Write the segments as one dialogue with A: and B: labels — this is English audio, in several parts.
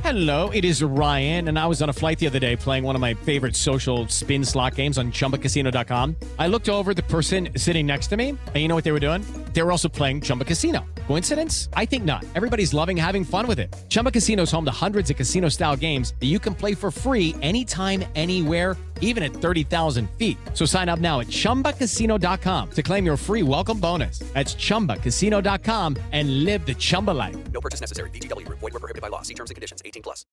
A: Hello, it is Ryan, and I was on a flight the other day playing one of my favorite social spin slot games on ChumbaCasino.com. I looked over at the person sitting next to me, and you know what they were doing? They were also playing Chumba Casino. Coincidence? I think not. Everybody's loving having fun with it. Chumba Casino is home to hundreds of casino-style games that you can play for free anytime, anywhere, even at 30,000 feet. So sign up now at ChumbaCasino.com to claim your free welcome bonus. That's ChumbaCasino.com and live the Chumba life.
B: No purchase necessary. VGW. Void where prohibited by law. See terms and conditions. 18+.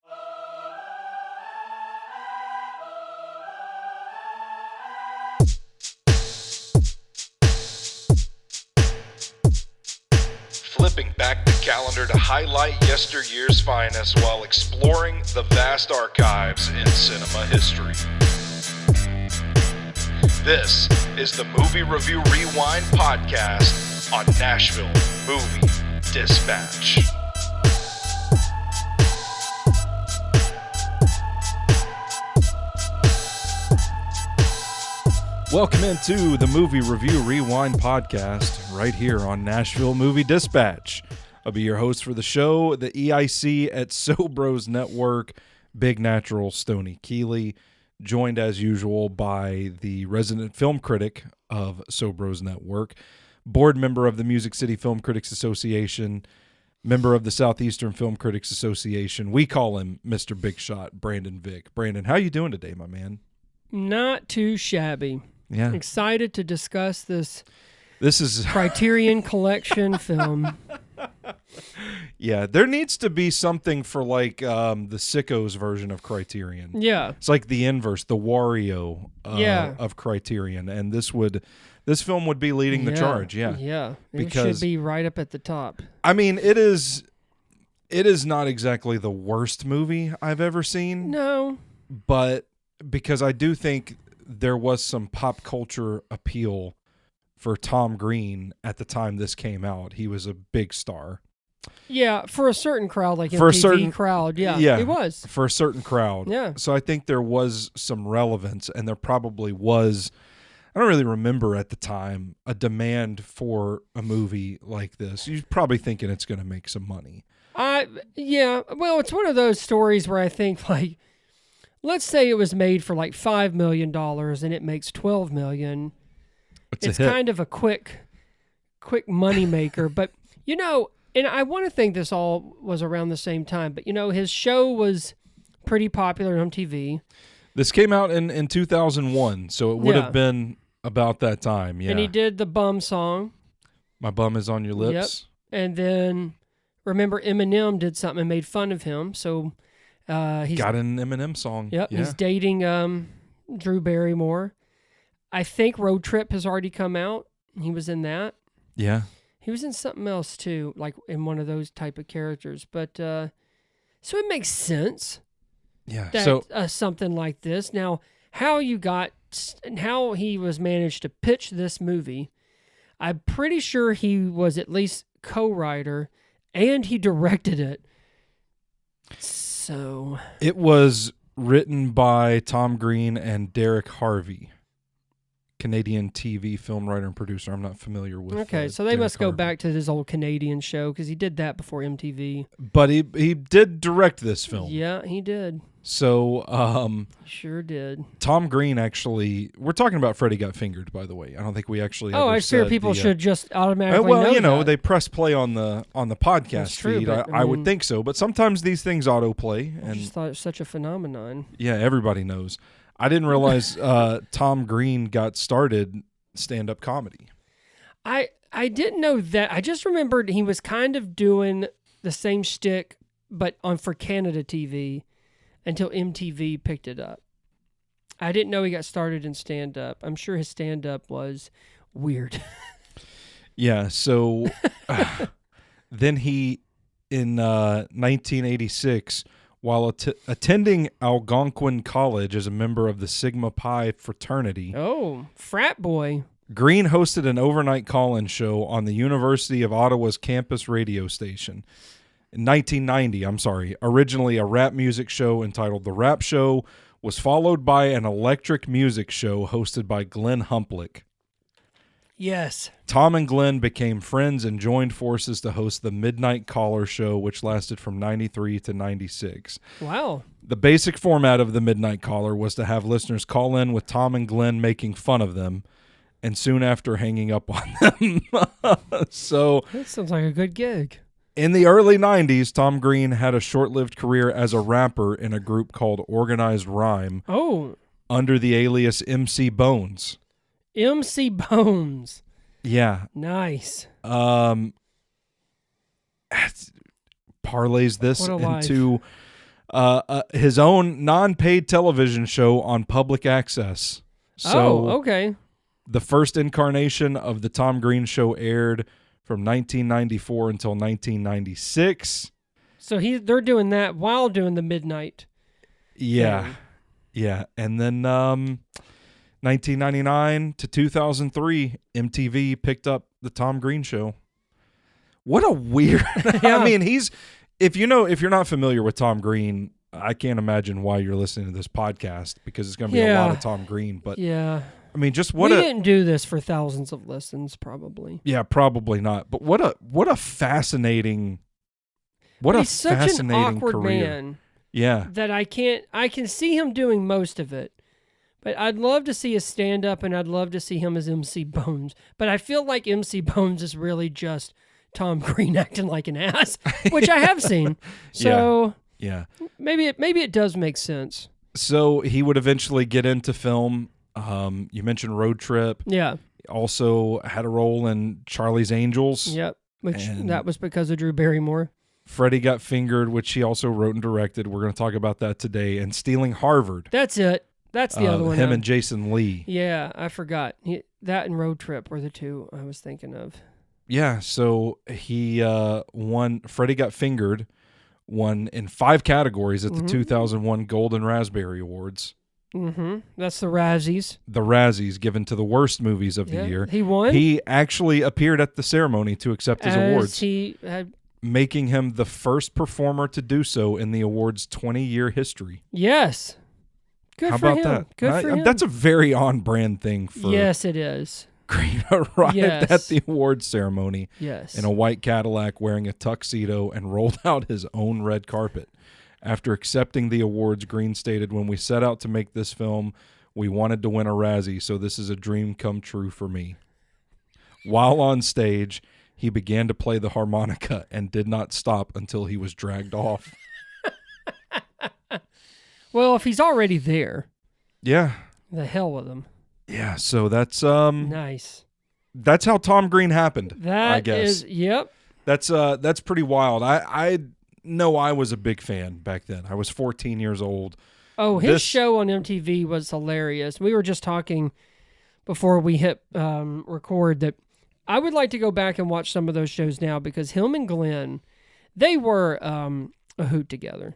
C: Flipping back the calendar to highlight yesteryear's finest while exploring the vast archives in cinema history. This is the Movie Review Rewind podcast on Nashville Movie Dispatch. Welcome into the Movie Review Rewind podcast right here on Nashville Movie Dispatch. I'll be your host for the show, the EIC at Sobros Network, Big Natural Stoney Keeley, joined as usual by the resident film critic of Sobros Network, board member of the Music City Film Critics Association, member of the Southeastern Film Critics Association. We call him Mr. Big Shot, Brandon Vick. Brandon, how you doing today, my man?
D: Not too shabby.
C: Yeah.
D: Excited to discuss this
C: is
D: Criterion Collection film.
C: Yeah, there needs to be something for like the Sickos version of Criterion.
D: Yeah.
C: It's like the inverse, the Wario of Criterion, and this film would be leading the charge. Yeah.
D: Yeah.
C: Because
D: it should be right up at the top.
C: I mean, it is not exactly the worst movie I've ever seen.
D: No.
C: But because I do think there was some pop culture appeal for Tom Green at the time this came out. He was a big star.
D: Yeah, for a certain crowd, like
C: for
D: MTV
C: a certain
D: crowd. Yeah, it was.
C: For a certain crowd.
D: Yeah.
C: So I think there was some relevance, and there probably was, I don't really remember at the time, a demand for a movie like this. You're probably thinking it's going to make some money.
D: Yeah. Well, it's one of those stories where I think, like, let's say it was made for like $5 million and it makes $12 million. It's kind of a quick money maker. But, you know, and I want to think this all was around the same time, but, you know, his show was pretty popular on TV.
C: This came out in 2001, so it would have been about that time, yeah.
D: And he did the Bum song.
C: My Bum Is On Your Lips.
D: Yep. And then, remember, Eminem did something and made fun of him, so... he's
C: got an Eminem song.
D: Yep,
C: yeah.
D: He's dating Drew Barrymore. I think Road Trip has already come out. He was in that.
C: Yeah.
D: He was in something else too, like in one of those type of characters. But so it makes sense.
C: Yeah.
D: That,
C: so
D: something like this. Now, how he was managed to pitch this movie, I'm pretty sure he was at least co-writer and he directed it. So
C: it was written by Tom Green and Derek Harvey, Canadian TV film writer and producer. I'm not familiar with.
D: Okay, so they must go back to his old Canadian show because he did that before MTV.
C: But he did direct this film.
D: Yeah, he did.
C: So
D: sure did.
C: Tom Green actually. We're talking about Freddy Got Fingered, by the way. I don't think we actually.
D: I fear people should just automatically.
C: Well,
D: know that.
C: they press play on the podcast feed. I would think so, but sometimes these things autoplay.
D: I just thought it was such a phenomenon.
C: Yeah, everybody knows. I didn't realize Tom Green got started stand-up comedy.
D: I didn't know that. I just remembered he was kind of doing the same shtick, but for Canada TV until MTV picked it up. I didn't know he got started in stand-up. I'm sure his stand-up was weird.
C: Yeah, so then he, in 1986... while attending Algonquin College as a member of the Sigma Pi fraternity.
D: Oh, frat boy.
C: Green hosted an overnight call-in show on the University of Ottawa's campus radio station. In 1990, originally a rap music show entitled The Rap Show, was followed by an electric music show hosted by Glenn Humplick.
D: Yes.
C: Tom and Glenn became friends and joined forces to host the Midnight Caller show, which lasted from 93 to 96.
D: Wow.
C: The basic format of the Midnight Caller was to have listeners call in with Tom and Glenn making fun of them, and soon after hanging up on them. So
D: That sounds like a good gig.
C: in the early 90s, Tom Green had a short-lived career as a rapper in a group called Organized Rhyme under the alias MC Bones.
D: MC Bones.
C: Yeah.
D: Nice.
C: Parlays this
D: What a life.
C: into his own non-paid television show on public access. So
D: okay.
C: the first incarnation of the Tom Green Show aired from 1994 until 1996.
D: So they're doing that while doing the midnight.
C: Yeah.
D: thing.
C: Yeah. And then 1999 to 2003, MTV picked up the Tom Green Show. What a weird...
D: Yeah.
C: I mean, if you're not familiar with Tom Green, I can't imagine why you're listening to this podcast, because it's going to be a lot of Tom Green. But
D: yeah.
C: I mean, just
D: We didn't do this for thousands of listens, probably.
C: Yeah, probably not. But what a fascinating
D: He's such an awkward
C: career.
D: man
C: Yeah.
D: that I can see him doing most of it. But I'd love to see his stand-up, and I'd love to see him as MC Bones. But I feel like MC Bones is really just Tom Green acting like an ass, which I have seen. So
C: Yeah.
D: maybe it does make sense.
C: So he would eventually get into film. You mentioned Road Trip.
D: Yeah.
C: Also had a role in Charlie's Angels.
D: Yep. Which
C: And
D: that was because of Drew Barrymore.
C: Freddy Got Fingered, which he also wrote and directed. We're going to talk about that today. And Stealing Harvard.
D: That's it. That's the other one.
C: Him and Jason Lee.
D: Yeah, I forgot. That and Road Trip were the two I was thinking of.
C: Yeah, so he won. Freddy Got Fingered won in 5 categories at the 2001 Golden Raspberry Awards.
D: Mm-hmm. That's the Razzies.
C: The Razzies given to the worst movies of the year.
D: He won.
C: He actually appeared at the ceremony to accept his awards,
D: He had,
C: making him the first performer to do so in the award's 20-year history.
D: yes. Good
C: How
D: for
C: about
D: him.
C: that?
D: Good for him.
C: That's a very on-brand thing for
D: Yes, it is.
C: Green. Arrived
D: Yes.
C: at the awards ceremony
D: Yes.
C: in a white Cadillac wearing a tuxedo and rolled out his own red carpet. After accepting the awards, Green stated, "When we set out to make this film, we wanted to win a Razzie, so this is a dream come true for me." While on stage, he began to play the harmonica and did not stop until he was dragged off.
D: Well, if he's already there,
C: Yeah.
D: the hell with him.
C: Yeah, so that's
D: Nice.
C: that's how Tom Green happened,
D: That
C: I guess.
D: is, yep.
C: That's pretty wild. I know I was a big fan back then. I was 14 years old.
D: Oh, his show on MTV was hilarious. We were just talking before we hit record that I would like to go back and watch some of those shows now, because him and Glenn, they were a hoot together.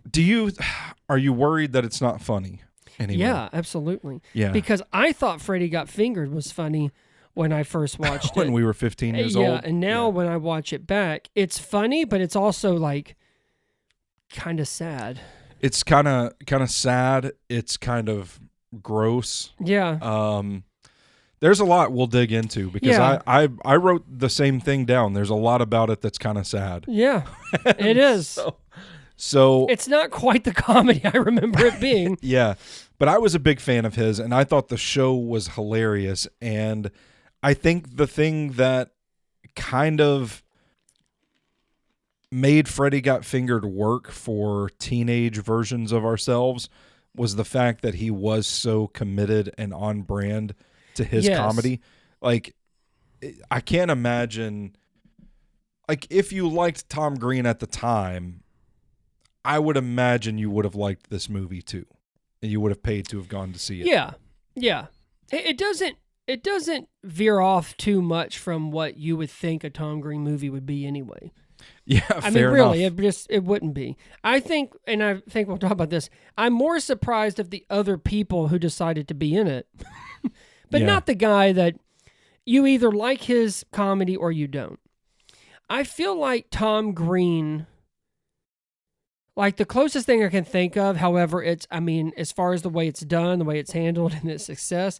C: Are you worried that it's not funny anymore?
D: Yeah, absolutely.
C: Yeah.
D: Because I thought Freddy Got Fingered was funny when I first watched it.
C: When we were 15 years old.
D: Yeah, and now when I watch it back, it's funny, but it's also like kind of sad.
C: It's kind of sad. It's kind of gross.
D: Yeah.
C: There's a lot we'll dig into, because
D: Yeah.
C: I wrote the same thing down. There's a lot about it that's kind of sad.
D: Yeah, it is.
C: So
D: It's not quite the comedy I remember it being.
C: yeah, but I was a big fan of his, and I thought the show was hilarious. And I think the thing that kind of made Freddy Got Fingered work for teenage versions of ourselves was the fact that he was so committed and on brand to his
D: Yes.
C: comedy. Like, I can't imagine, like, if you liked Tom Green at the time, I would imagine you would have liked this movie too, and you would have paid to have gone to see it.
D: Yeah, yeah. It doesn't veer off too much from what you would think a Tom Green movie would be anyway.
C: Yeah,
D: I mean,
C: fair
D: really,
C: enough.
D: it wouldn't be. I think we'll talk about this. I'm more surprised of the other people who decided to be in it, but
C: Yeah.
D: not the guy that you either like his comedy or you don't. I feel like Tom Green, like the closest thing I can think of, however, as far as the way it's done, the way it's handled, and its success,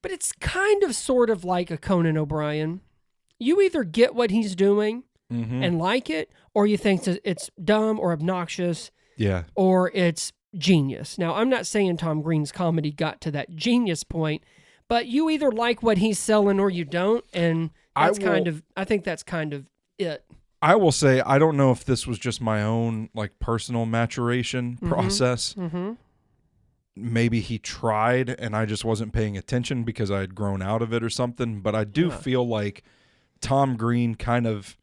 D: But it's kind of sort of like a Conan O'Brien. You either get what he's doing and like it, or you think it's dumb or obnoxious, or it's genius. Now, I'm not saying Tom Green's comedy got to that genius point, but you either like what he's selling or you don't, and I think that's kind of it.
C: I will say, I don't know if this was just my own like personal maturation process. Maybe he tried and I just wasn't paying attention because I had grown out of it or something. But I do feel like Tom Green kind of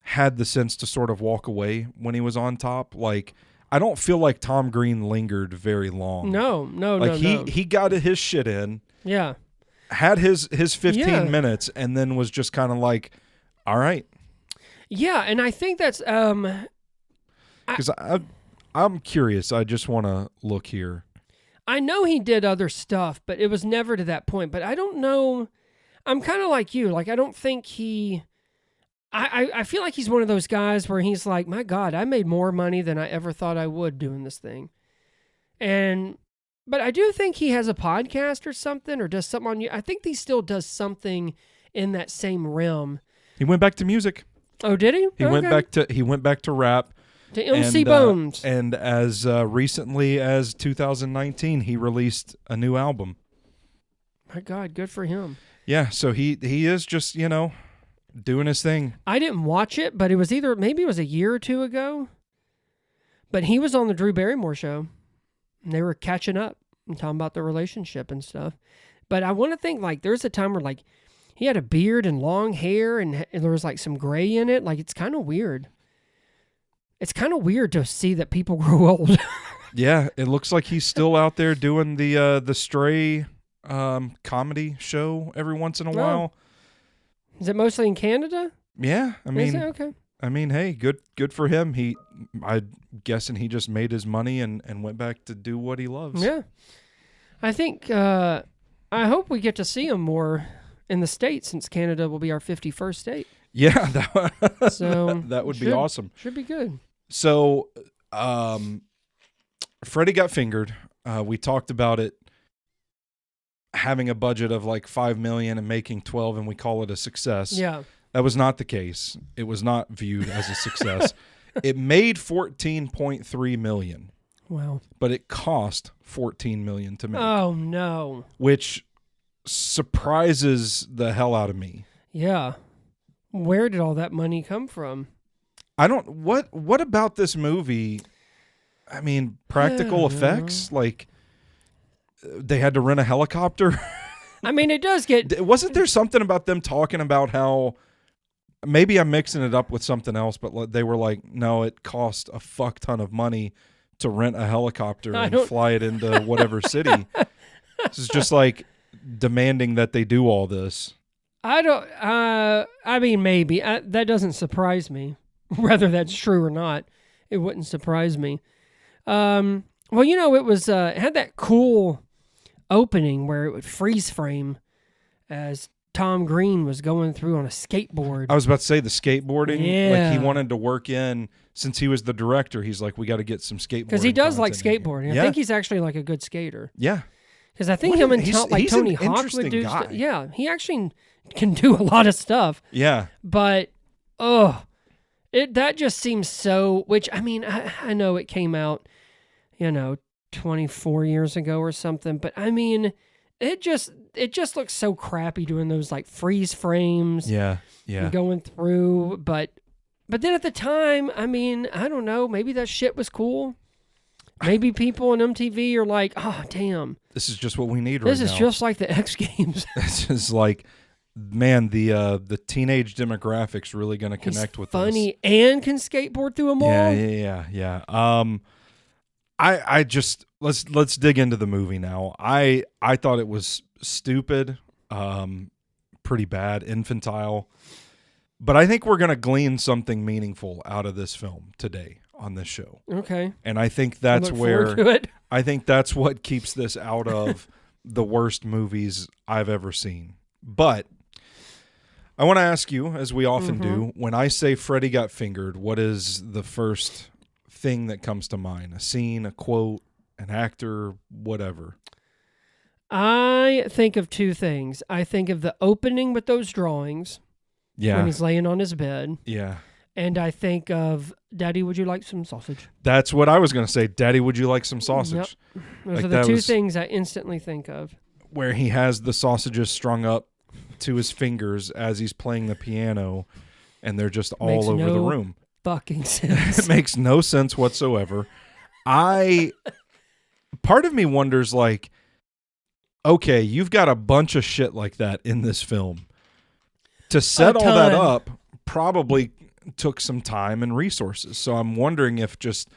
C: had the sense to sort of walk away when he was on top. Like, I don't feel like Tom Green lingered very long.
D: No.
C: He got his shit in.
D: Yeah.
C: Had his 15 minutes and then was just kind of like, all right.
D: Yeah, and I think that's
C: because I'm curious. I just want to look here.
D: I know he did other stuff, but it was never to that point. But I don't know. I'm kind of like you. Like, I don't think he... I feel like he's one of those guys where he's like, my God, I made more money than I ever thought I would doing this thing. But I do think he has a podcast or something, or does something on you. I think he still does something in that same realm.
C: He went back to music.
D: Oh, did he?
C: He went back to rap.
D: To MC Bones.
C: And as recently as 2019, he released a new album.
D: My God, good for him.
C: Yeah, so he is just, doing his thing.
D: I didn't watch it, but it was maybe it was a year or two ago. But he was on the Drew Barrymore show. And they were catching up and talking about their relationship and stuff. But I want to think, like, there's a time where, like, he had a beard and long hair and there was, like, some gray in it. Like, it's kind of weird. It's kind of weird to see that people grow old.
C: Yeah, it looks like he's still out there doing the Stray comedy show every once in a while.
D: Is it mostly in Canada?
C: Yeah, I mean,
D: is it? Okay.
C: I mean, hey, good for him. I'm guessing he just made his money and went back to do what he loves.
D: Yeah, I think I hope we get to see him more in the States, since Canada will be our 51st state.
C: Yeah,
D: so
C: that would be awesome.
D: Should be good.
C: So, Freddy Got Fingered. We talked about it having a budget of like $5 million and making 12, and we call it a success.
D: Yeah,
C: that was not the case. It was not viewed as a success. It made $14.3 million.
D: Wow!
C: But it cost $14 million to make.
D: Oh no!
C: Which surprises the hell out of me.
D: Yeah. Where did all that money come from?
C: I don't... What about this movie? I mean, practical effects? Like, they had to rent a helicopter?
D: I mean, it does get...
C: Wasn't there something about them talking about how... Maybe I'm mixing it up with something else, but they were like, no, it cost a fuck ton of money to rent a helicopter and fly it into whatever city. This is just like demanding that they do all this.
D: I don't... I mean, maybe. That doesn't surprise me. Whether that's true or not, it wouldn't surprise me. Well, it was... it had that cool opening where it would freeze frame as Tom Green was going through on a skateboard.
C: I was about to say the skateboarding.
D: Yeah.
C: Like, he wanted to work in... Since he was the director, he's like, we got to get some skateboarding.
D: Because he does like skateboarding. I think he's actually like a good skater.
C: Yeah.
D: Because I think him and Tony Hawk would do stuff. Yeah, he actually can do a lot of stuff.
C: Yeah.
D: But, that just seems so... Which, I mean, I know it came out, 24 years ago or something. But, I mean, it just looks so crappy doing those, like, freeze frames.
C: Yeah, yeah.
D: And going through, But then at the time, I mean, I don't know, maybe that shit was cool. Maybe people on MTV are like, oh, damn.
C: This is just what we need right now.
D: This is just like the X Games.
C: This is like, man, the teenage demographic's really going to connect with
D: funny
C: this.
D: And can skateboard through a mall.
C: Yeah. I just, let's dig into the movie now. I thought it was stupid, pretty bad, infantile. But I think we're going to glean something meaningful out of this film today on this show.
D: Okay.
C: And I think that's I think that's what keeps this out of the worst movies I've ever seen. But I want to ask you, as we often do, when I say Freddy Got Fingered, what is the first thing that comes to mind? A scene, a quote, an actor, whatever?
D: I think of two things. I think of the opening with those drawings
C: Yeah.
D: when he's laying on his bed.
C: Yeah.
D: And I think of, Daddy, would you like some sausage?
C: That's what I was going to say. Daddy, would you like some sausage?
D: Yep. Those
C: Like
D: are the
C: that
D: two
C: was-
D: things I instantly think of.
C: Where he has the sausages strung up to his fingers as he's playing the piano, and they're just all
D: Makes
C: over the
D: no
C: room.
D: Fucking sense.
C: It makes no sense whatsoever. Part of me wonders, like, okay, you've got a bunch of shit like that in this film. To set all that
D: ton.
C: up probably took some time and resources. So I'm wondering if just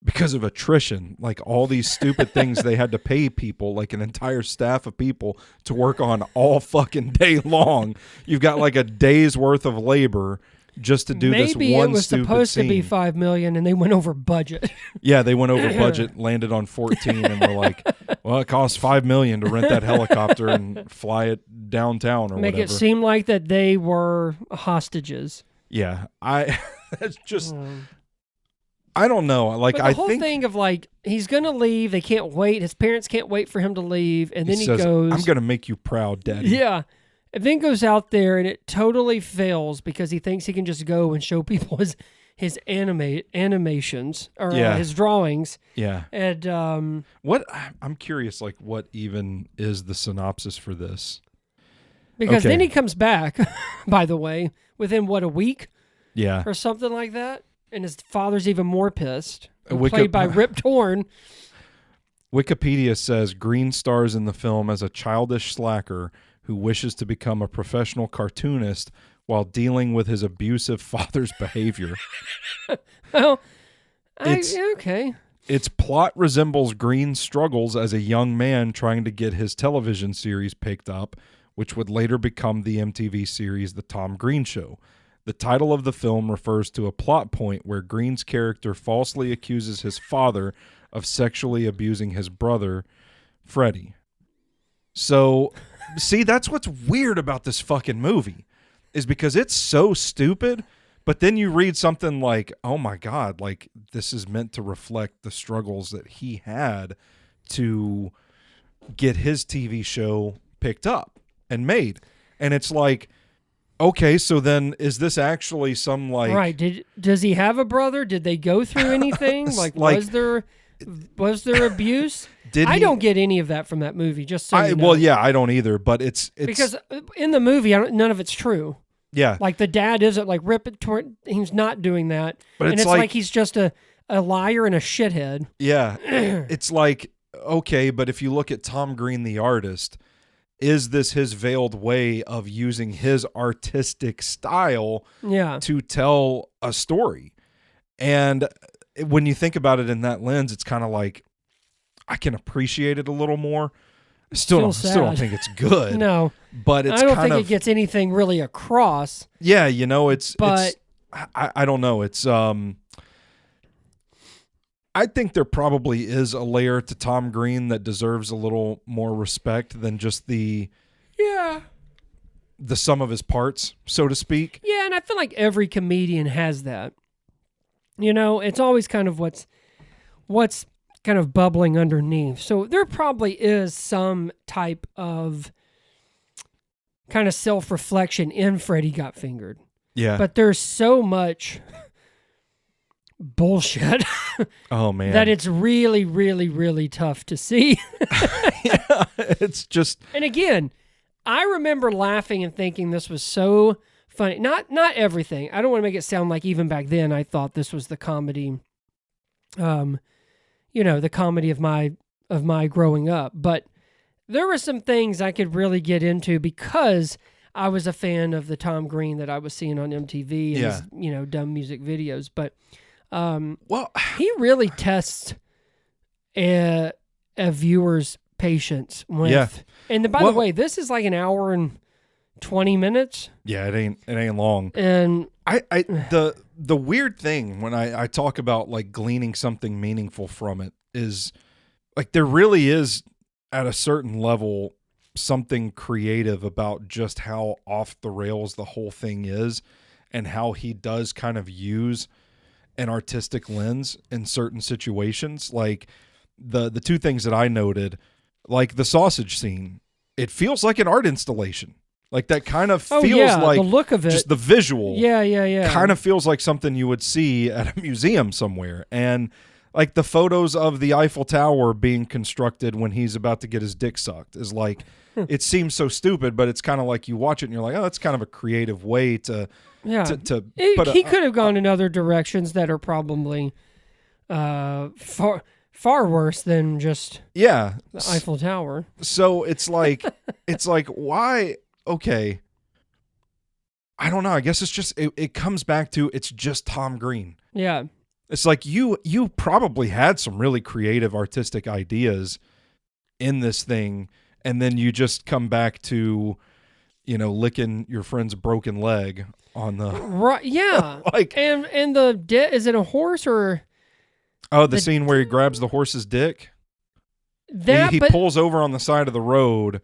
C: because of attrition, like all these stupid things they had to pay people, like an entire staff of people to work on all fucking day long. You've got like a day's worth of labor just to do this
D: Maybe
C: one
D: it was
C: stupid
D: supposed
C: scene.
D: to be $5 million and they went over budget.
C: Yeah, they went over budget, landed on 14, and were like, "Well, it costs $5 million to rent that helicopter and fly it downtown or
D: Make
C: whatever."
D: it seem like that they were hostages.
C: Yeah, that's just, I don't know. Like,
D: But the
C: I
D: whole
C: think
D: thing of like he's gonna leave, they can't wait. His parents can't wait for him to leave, and then he
C: says,
D: goes,
C: "I'm gonna make you proud, Daddy."
D: Yeah. And then goes out there and it totally fails because he thinks he can just go and show people his animations or
C: Yeah.
D: his drawings.
C: Yeah.
D: And
C: What I'm curious, like, what even is the synopsis for this?
D: because then
C: Okay.
D: he comes back, by the way, within a week
C: Yeah.
D: or something like that, and his father's even more pissed.
C: Wiki-
D: Played by Rip Torn.
C: Wikipedia says Green stars in the film as a childish slacker who wishes to become a professional cartoonist while dealing with his abusive father's behavior.
D: Well,
C: It's-
D: okay.
C: Its plot resembles Green's struggles as a young man trying to get his television series picked up, which would later become the MTV series The Tom Green Show. The title of the film refers to a plot point where Green's character falsely accuses his father of sexually abusing his brother, Freddy. So, see, that's what's weird about this fucking movie, is because it's so stupid, but then you read something like, oh my God, like this is meant to reflect the struggles that he had to get his TV show picked up and made. And it's like, okay, so then is this actually some like...
D: Right. Does he have a brother? Did they go through anything?
C: Like-
D: was there abuse?
C: Did
D: I
C: he-
D: don't get any of that from that movie, just so you know.
C: Well, yeah, I don't either, but it's
D: Because in the movie, none of it's true.
C: yeah,
D: Like the dad isn't like Rip It Torn. He's not doing that.
C: But
D: and
C: it's
D: it's
C: like-
D: like he's just a liar and a shithead.
C: yeah. It's like, okay, but if you look at Tom Green, the artist, is this his veiled way of using his artistic style
D: Yeah.
C: to tell a story? And when you think about it in that lens, it's kind of like, I can appreciate it a little more. Still don't
D: sad.
C: think it's good.
D: No,
C: but it's
D: I don't
C: kind
D: think
C: of
D: it gets anything really across.
C: yeah, you know, it's
D: But-
C: I don't know. It's I think there probably is a layer to Tom Green that deserves a little more respect than just the sum of his parts, so to speak.
D: Yeah, and I feel like every comedian has that. You know, it's always kind of what's kind of bubbling underneath. So there probably is some type of kind of self-reflection in Freddy Got Fingered.
C: Yeah.
D: But there's so much bullshit
C: oh man.
D: that it's really, really, really tough to see.
C: yeah, it's just
D: And again, I remember laughing and thinking this was so funny. Not everything. I don't want to make it sound like even back then I thought this was the comedy, the comedy of my growing up. But there were some things I could really get into because I was a fan of the Tom Green that I was seeing on MTV and his, dumb music videos. But
C: well,
D: he really tests a viewer's patience with.
C: Yeah.
D: And by the way, this is like an hour and 20 minutes.
C: yeah, it ain't long.
D: And
C: The weird thing when I talk about like gleaning something meaningful from it is like there really is at a certain level something creative about just how off the rails the whole thing is and how he does kind of use an artistic lens in certain situations. Like the two things that I noted, like the sausage scene, it feels like an art installation. Like that kind of feels like
D: the look of it,
C: just the visual.
D: Yeah.
C: Kind of feels like something you would see at a museum somewhere. And like the photos of the Eiffel Tower being constructed when he's about to get his dick sucked is like, it seems so stupid, but it's kind of like you watch it and you're like, oh, that's kind of a creative way to.
D: Yeah.
C: But
D: he could have gone in other directions that are probably far worse than just
C: the
D: Eiffel Tower.
C: So it's like why? Okay, I don't know. I guess it's just it comes back to it's just Tom Green.
D: Yeah,
C: it's like you probably had some really creative artistic ideas in this thing, and then you just come back to, licking your friend's broken leg on the
D: right. Yeah,
C: like
D: and is it a horse or?
C: Oh, the scene where he grabs the horse's dick. He pulls over on the side of the road,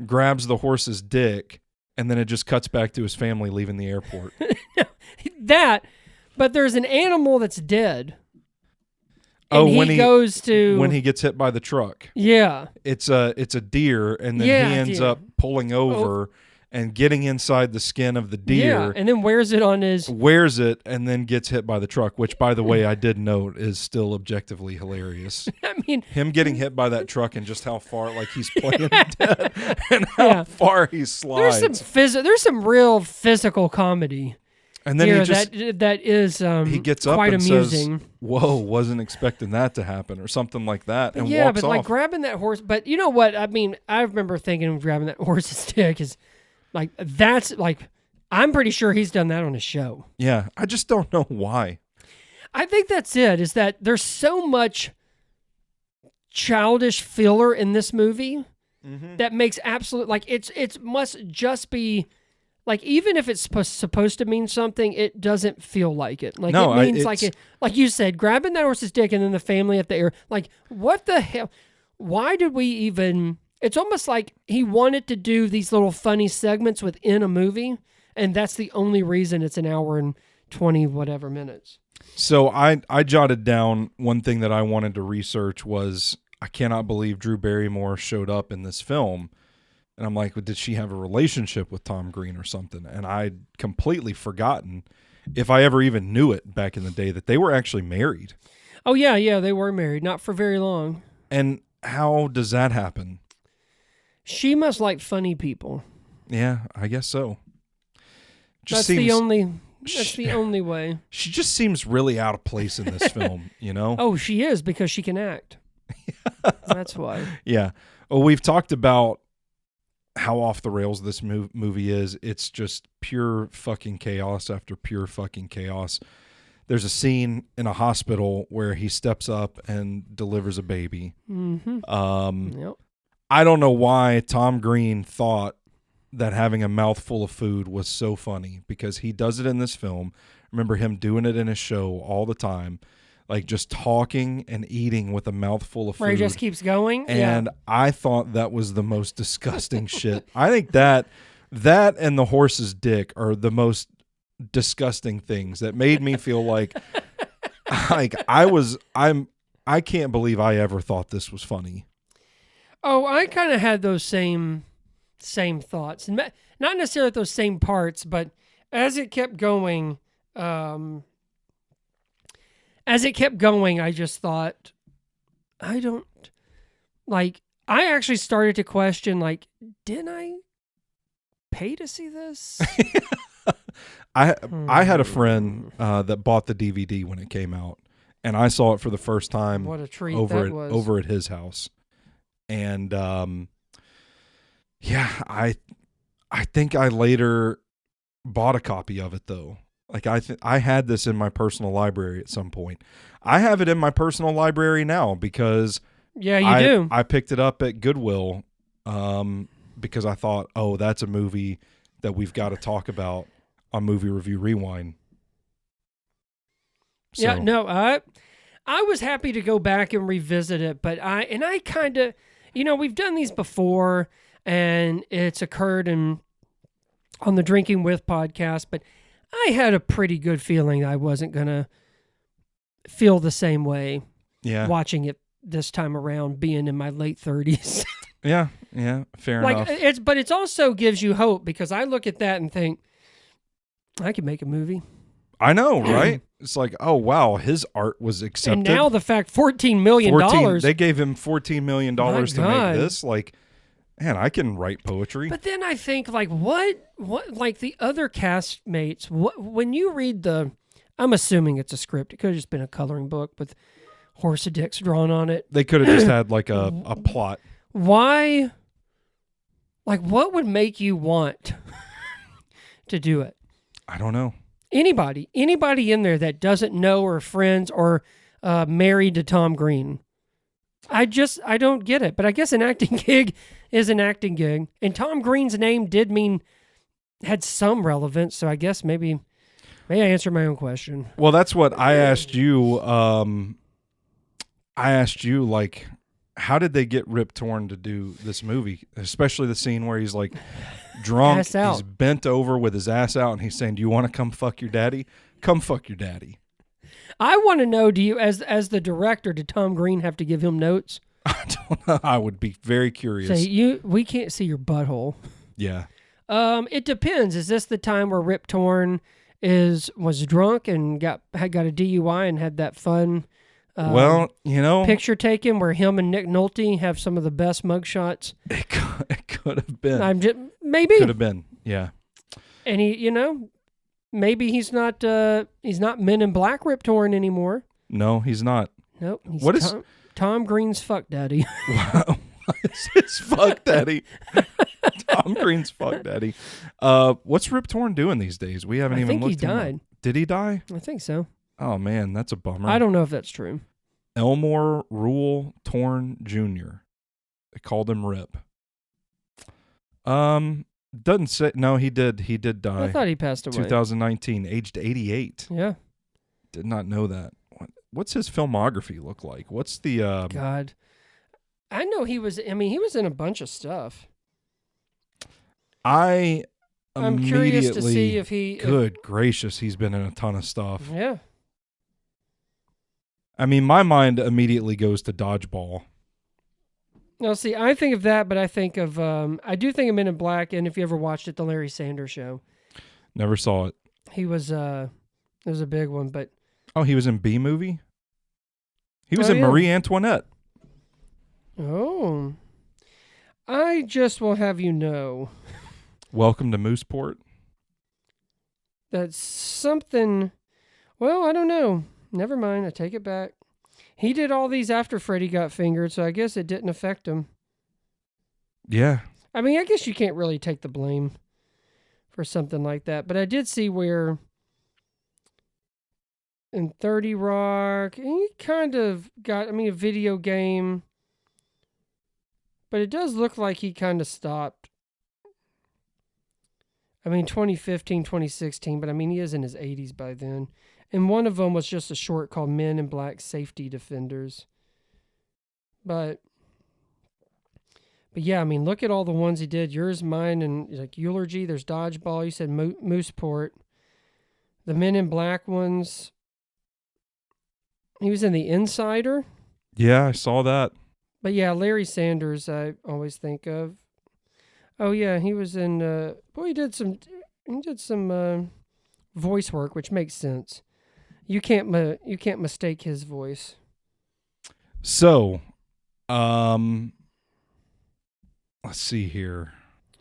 C: grabs the horse's dick, and then it just cuts back to his family leaving the airport.
D: But there's an animal that's dead.
C: And
D: when he
C: gets hit by the truck.
D: Yeah.
C: It's a deer, and then he ends up pulling over and getting inside the skin of the deer.
D: Yeah, and then wears it and then gets hit by the truck, which, by the way, I did note is still objectively hilarious. I mean,
C: him getting hit by that truck and just how far, like, he's playing dead and how far he slides.
D: There's some real physical comedy.
C: And then
D: that is
C: he gets up
D: quite
C: and
D: amusing.
C: says, "Whoa, wasn't expecting that to happen," or something like that, and
D: walks
C: walks off.
D: Like grabbing that horse. But you know what? I mean, I remember thinking of grabbing that horse's dick is like that's like I'm pretty sure he's done that on a show.
C: Yeah, I just don't know why.
D: I think that's it. Is that there's so much childish filler in this movie that makes absolute like it must just be. Like, even if it's supposed to mean something, it doesn't feel like it. Like, it means like you said, grabbing that horse's dick and then the family at the air. Like, what the hell? Why did we even... It's almost like he wanted to do these little funny segments within a movie, and that's the only reason it's an hour and 20 whatever minutes.
C: So I jotted down one thing that I wanted to research was, I cannot believe Drew Barrymore showed up in this film. And I'm like, well, did she have a relationship with Tom Green or something? And I'd completely forgotten, if I ever even knew it back in the day, that they were actually married.
D: Oh, yeah, they were married. Not for very long.
C: And how does that happen?
D: She must like funny people.
C: Yeah, I guess so.
D: That's the only way.
C: She just seems really out of place in this film,
D: Oh, she is, because she can act. That's why.
C: Yeah. Well, we've talked about how off the rails this movie is. It's just pure fucking chaos after pure fucking chaos. There's a scene in a hospital where he steps up and delivers a baby.
D: Yep.
C: I don't know why Tom Green thought that having a mouthful of food was so funny, because he does it in this film. Remember him doing it in his show all the time. Like just talking and eating with a mouthful of food.
D: Where he just keeps going?
C: And I thought that was the most disgusting shit. I think that and the horse's dick are the most disgusting things that made me feel like I can't believe I ever thought this was funny.
D: Oh, I kind of had those same thoughts. Not necessarily those same parts, but as it kept going, I just thought, I actually started to question, like, didn't I pay to see this?
C: I had a friend that bought the DVD when it came out, and I saw it for the first time.
D: What a treat
C: over at his house. And I think I later bought a copy of it, though. Like I had this in my personal library at some point. I have it in my personal library now because
D: you do.
C: I picked it up at Goodwill because I thought, oh, that's a movie that we've got to talk about on Movie Review Rewind. So.
D: Yeah, no, I was happy to go back and revisit it, but I kind of, we've done these before, and it's occurred on the Drinking With podcast, but I had a pretty good feeling I wasn't going to feel the same way watching it this time around, being in my late 30s.
C: Yeah, fair enough.
D: But it's also gives you hope because I look at that and think, I could make a movie.
C: I know, right? It's like, oh wow, his art was accepted.
D: And now the fact $14 million.
C: They gave him $14 million to make this. Like, man, I can write poetry.
D: But then I think, like, what like the other castmates, when you read I'm assuming it's a script. It could have just been a coloring book with horse dicks drawn on it.
C: They could have just had like a plot.
D: Why? Like, what would make you want to do it?
C: I don't know.
D: Anybody in there that doesn't know or friends or married to Tom Green. I don't get it. But I guess an acting gig is an acting gig. And Tom Green's name had some relevance. So I guess maybe I answer my own question.
C: Well, that's what I asked you. Like, how did they get Rip Torn to do this movie? Especially the scene where he's like drunk, he's bent over with his ass out, and he's saying, "Do you want to come fuck your daddy? Come fuck your daddy."
D: I want to know, do you, as the director, did Tom Green have to give him notes?
C: I don't know. I would be very curious.
D: Say, we can't see your butthole.
C: Yeah.
D: It depends. Is this the time where Rip Torn was drunk and got a DUI and had that fun picture taken where him and Nick Nolte have some of the best mugshots?
C: It could have been.
D: Maybe.
C: Could have been, yeah.
D: And he, maybe he's not Men in Black Rip Torn anymore.
C: No, he's not.
D: Nope. He's Tom Green's fuck daddy.
C: Wow. What is his fuck daddy? Tom Green's fuck daddy. What's Rip Torn doing these days? We haven't even looked.
D: I think he died.
C: Did he die?
D: I think so.
C: Oh man, that's a bummer.
D: I don't know if that's true.
C: Elmore Rule Torn Jr. They called him Rip. Doesn't say. No, he did. He did die.
D: I thought he passed away.
C: 2019, aged 88.
D: Yeah.
C: Did not know that. What's his filmography look like? What's the
D: God. I know he was in a bunch of stuff.
C: I'm
D: curious to see if he...
C: Good gracious, he's been in a ton of stuff.
D: Yeah.
C: I mean, my mind immediately goes to Dodgeball.
D: No, see, I think of that, but I think of... I do think of Men in Black, and if you ever watched it, The Larry Sanders Show.
C: Never saw it.
D: He was... it was a big one, but...
C: Oh, he was in B-Movie? He was in Marie Antoinette.
D: Oh. I just will have you know...
C: Welcome to Mooseport.
D: That's something... Well, I don't know. Never mind. I take it back. He did all these after Freddy Got Fingered, so I guess it didn't affect him.
C: Yeah.
D: I mean, I guess you can't really take the blame for something like that. But I did see where in 30 Rock, he kind of got, a video game. But it does look like he kind of stopped. 2015, 2016, but he is in his 80s by then. And one of them was just a short called Men in Black Safety Defenders. But yeah, look at all the ones he did. Yours, Mine, and like Eulogy. There's Dodgeball. You said Mooseport. The Men in Black ones. He was in The Insider.
C: Yeah, I saw that.
D: But yeah, Larry Sanders, I always think of. Oh yeah, he was in. He did some voice work, which makes sense. You can't mistake his voice.
C: So, let's see here.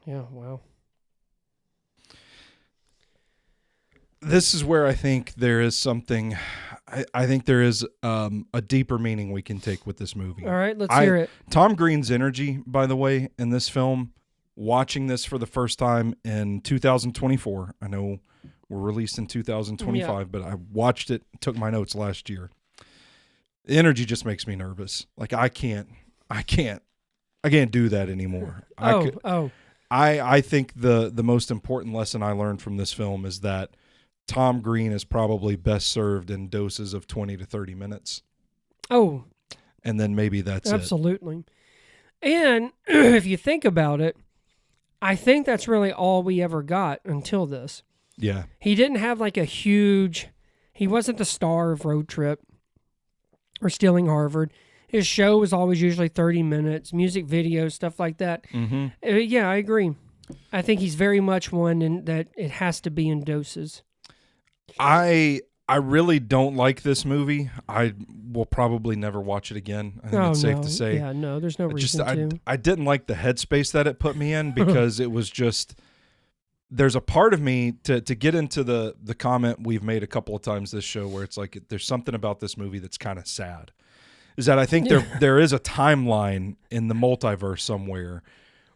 D: Yeah, wow.
C: This is where I think there is something. I think there is a deeper meaning we can take with this movie.
D: All right, let's hear it.
C: Tom Green's energy, by the way, in this film. Watching this for the first time in 2024. I know we're released in 2025, but I watched it, took my notes last year. The energy just makes me nervous. Like I can't do that anymore. I think the most important lesson I learned from this film is that Tom Green is probably best served in doses of 20 to 30 minutes.
D: Oh.
C: And then maybe that's
D: absolutely. And if you think about it, I think that's really all we ever got until this.
C: Yeah.
D: He didn't have like he wasn't the star of Road Trip or Stealing Harvard. His show was always usually 30 minutes, music videos, stuff like that.
C: Mm-hmm.
D: Yeah, I agree. I think he's very much one in that it has to be in doses.
C: I really don't like this movie. I will probably never watch it again. I think it's safe to say.
D: Yeah, no, there's no reason to.
C: I didn't like the headspace that it put me in because it was just, there's a part of me to get into the comment we've made a couple of times this show where it's like there's something about this movie that's kind of sad. Is that I think there is a timeline in the multiverse somewhere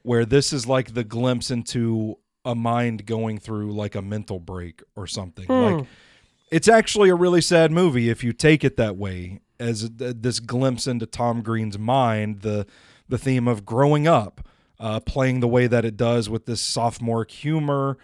C: where this is like the glimpse into a mind going through like a mental break or something. Like, it's actually a really sad movie if you take it that way, as this glimpse into Tom Green's mind, the theme of growing up, playing the way that it does with this sophomoric humor.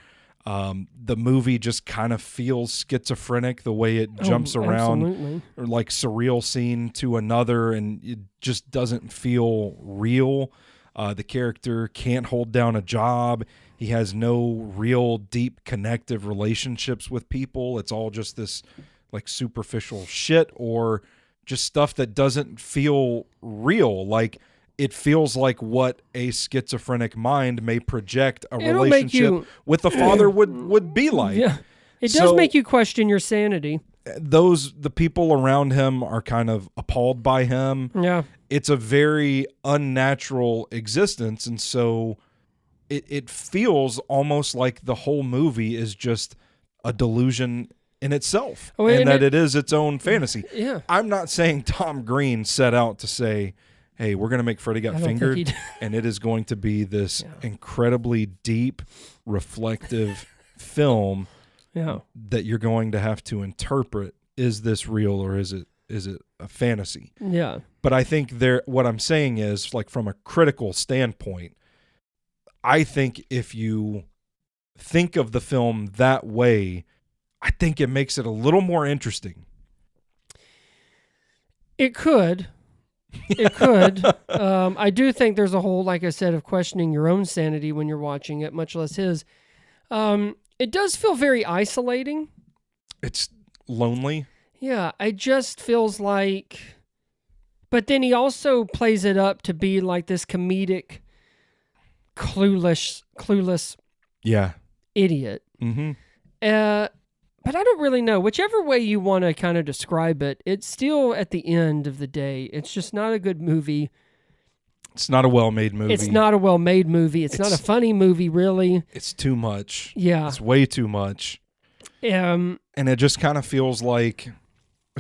C: The movie just kind of feels schizophrenic the way it jumps around, or like surreal scene to another, and it just doesn't feel real. The character can't hold down a job. He has no real deep connective relationships with people. It's all just this like superficial shit or just stuff that doesn't feel real. Like, it feels like what a schizophrenic mind may project a relationship with a father would be like.
D: Yeah. It does make you question your sanity.
C: The people around him are kind of appalled by him.
D: Yeah.
C: It's a very unnatural existence, and so it feels almost like the whole movie is just a delusion in itself, and that it is its own fantasy.
D: Yeah.
C: I'm not saying Tom Green set out to say, hey, we're going to make Freddy Got Fingered, and it is going to be this incredibly deep, reflective film that you're going to have to interpret. Is this real or is it a fantasy?
D: Yeah.
C: But I think what I'm saying is, like, from a critical standpoint, I think if you think of the film that way, I think it makes it a little more interesting.
D: It could. It could. I do think there's a whole, like I said, of questioning your own sanity when you're watching it, much less his. It does feel very isolating.
C: It's lonely.
D: Yeah, it just feels like... But then he also plays it up to be like this comedic, clueless idiot.
C: Mm-hmm.
D: But I don't really know. Whichever way you want to kind of describe it, it's still, at the end of the day, it's just not a good movie.
C: It's not a well-made movie.
D: It's not a well-made movie. It's not a funny movie, really.
C: It's too much.
D: Yeah.
C: It's way too much. And it just kind of feels like,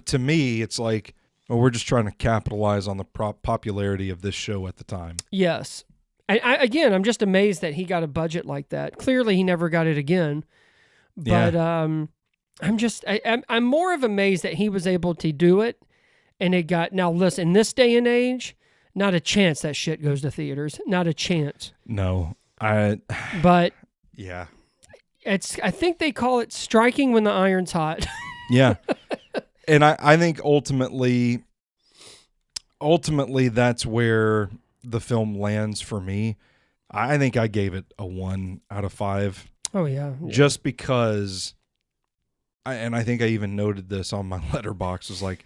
C: to me, it's like, well, we're just trying to capitalize on the popularity of this show at the time.
D: Yes. Again, I'm just amazed that he got a budget like that. Clearly, he never got it again. But I'm more of amazed that he was able to do it, and it got... Now, listen, in this day and age, not a chance that shit goes to theaters. Not a chance.
C: No.
D: But...
C: Yeah.
D: I think they call it striking when the iron's hot.
C: Yeah. And I think ultimately that's where the film lands for me. I think I gave it a 1 out of 5.
D: Oh, yeah.
C: Just because, I think I even noted this on my letterbox, was like,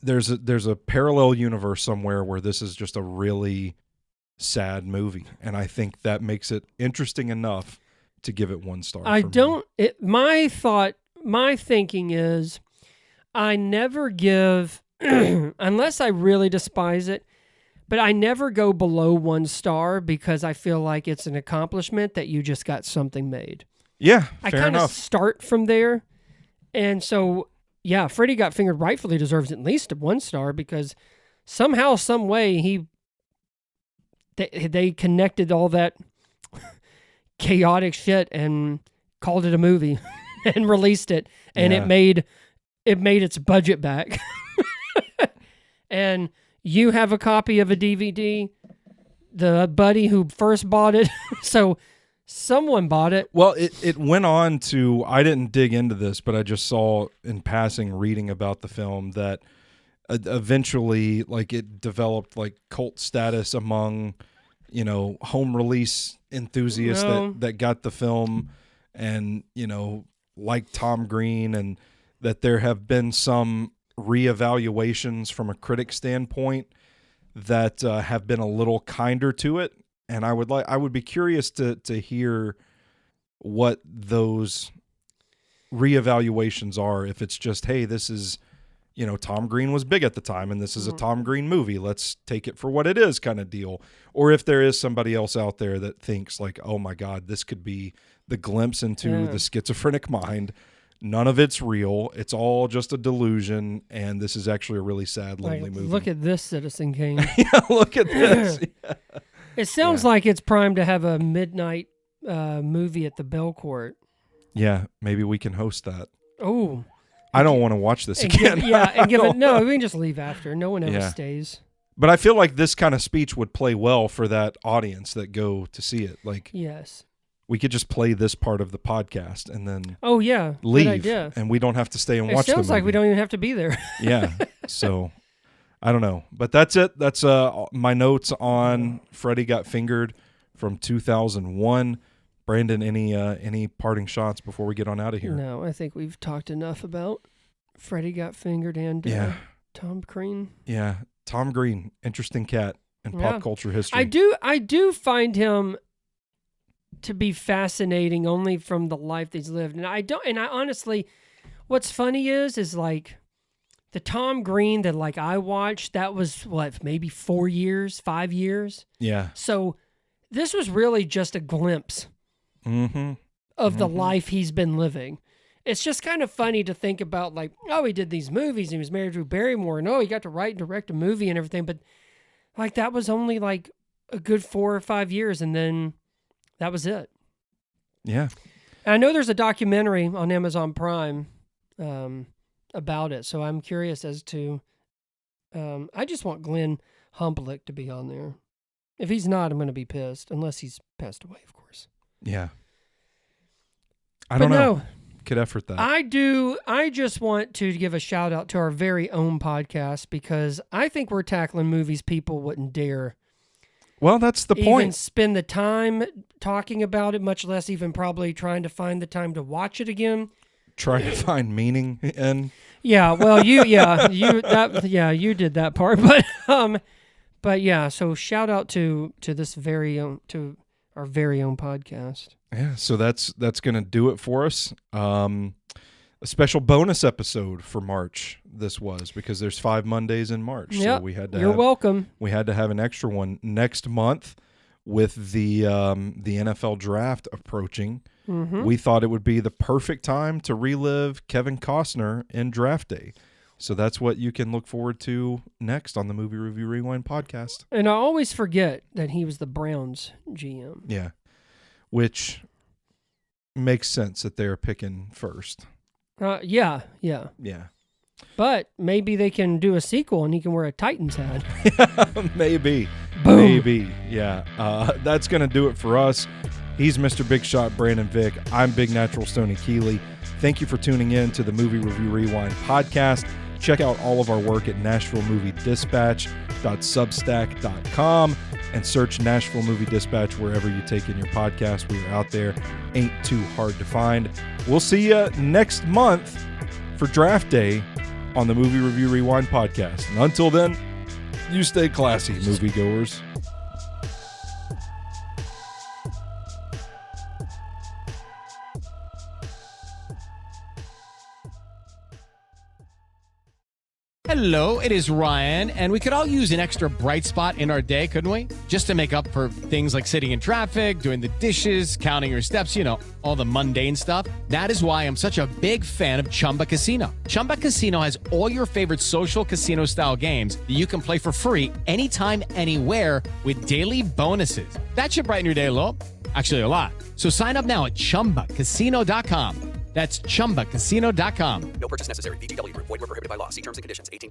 C: there's a parallel universe somewhere where this is just a really sad movie. And I think that makes it interesting enough to give it 1 star. My thinking is, I never give, unless I really despise it, but I never go below 1 star because I feel like it's an accomplishment that you just got something made. Yeah,
D: I
C: fair
D: kind of
C: enough.
D: start from there. And so, yeah, Freddy Got Fingered rightfully deserves at least a 1 star because somehow, some way, they connected all that chaotic shit and called it a movie and released it, and it made its budget back. And you have a copy of a DVD, the buddy who first bought it, so someone bought it.
C: Well, it went on to, I didn't dig into this, but I just saw in passing reading about the film that eventually, like, it developed like cult status among, home release enthusiasts that got the film and, like Tom Green, and that there have been some reevaluations from a critic standpoint that have been a little kinder to it, and I would be curious to hear what those reevaluations are. If it's just, hey, this is, Tom Green was big at the time, and this is a Tom Green movie, let's take it for what it is kind of deal. Or if there is somebody else out there that thinks like, oh my God, this could be the glimpse into the schizophrenic mind. None of it's real. It's all just a delusion, and this is actually a really sad, lonely movie.
D: Look at this, Citizen Kane.
C: Yeah, look at this. Yeah.
D: It sounds like it's primed to have a midnight movie at the Belcourt.
C: Yeah, maybe we can host that.
D: Oh.
C: I don't want to watch this again.
D: No, we can just leave after. No one ever stays.
C: But I feel like this kind of speech would play well for that audience that go to see it. Like,
D: yes.
C: We could just play this part of the podcast and then
D: leave,
C: good idea. And we don't have to stay and watch the movie.
D: It sounds like we don't even have to be there.
C: Yeah, so I don't know. But that's it. That's my notes on Freddy Got Fingered from 2001. Brandon, any parting shots before we get on out of here?
D: No, I think we've talked enough about Freddy Got Fingered and Tom Green.
C: Yeah, Tom Green, interesting cat in pop culture history.
D: I do find him to be fascinating only from the life that he's lived. And I honestly, what's funny is like the Tom Green that like I watched, that was maybe 4 years, 5 years.
C: Yeah.
D: So this was really just a glimpse of the life he's been living. It's just kind of funny to think about like, oh, he did these movies and he was married to Drew Barrymore and he got to write and direct a movie and everything. But like that was only like a good 4 or 5 years and then that was it.
C: Yeah.
D: And I know there's a documentary on Amazon Prime about it, so I'm curious as to... I just want Glenn Humplick to be on there. If he's not, I'm going to be pissed, unless he's passed away, of course.
C: Yeah. I don't know. Could effort that.
D: I do. I just want to give a shout out to our very own podcast because I think we're tackling movies people wouldn't dare.
C: Well, that's the point.
D: Even spend the time talking about it, much less even probably trying to find the time to watch it again.
C: Trying to find meaning in.
D: Yeah, well, you did that part, but yeah. So shout out to this to our very own podcast.
C: Yeah, so that's going to do it for us. A special bonus episode for March. This was because there's 5 Mondays in March,
D: yep,
C: so we had to.
D: You're welcome.
C: We had to have an extra one next month with the NFL draft approaching. Mm-hmm. We thought it would be the perfect time to relive Kevin Costner in Draft Day. So that's what you can look forward to next on the Movie Review Rewind podcast.
D: And I always forget that he was the Browns GM.
C: Yeah, which makes sense that they're picking first.
D: Yeah. But maybe they can do a sequel and he can wear a Titans hat.
C: Maybe.
D: Boom.
C: Maybe. Yeah. That's going to do it for us. He's Mr. Big Shot Brandon Vick. I'm Big Natural Stoney Keeley. Thank you for tuning in to the Movie Review Rewind podcast. Check out all of our work at NashvilleMovieDispatch.substack.com and search Nashville Movie Dispatch wherever you take in your podcast. We are out there. Ain't too hard to find. We'll see you next month for Draft Day on the Movie Review Rewind podcast. And until then, you stay classy, moviegoers.
A: Hello, it is Ryan, and we could all use an extra bright spot in our day, couldn't we? Just to make up for things like sitting in traffic, doing the dishes, counting your steps, all the mundane stuff. That is why I'm such a big fan of Chumba Casino. Chumba Casino has all your favorite social casino-style games that you can play for free anytime, anywhere with daily bonuses. That should brighten your day a little. Actually, a lot. So sign up now at ChumbaCasino.com. That's ChumbaCasino.com.
B: No purchase necessary. VGW Group. Void where prohibited by law. See terms and conditions. 18+.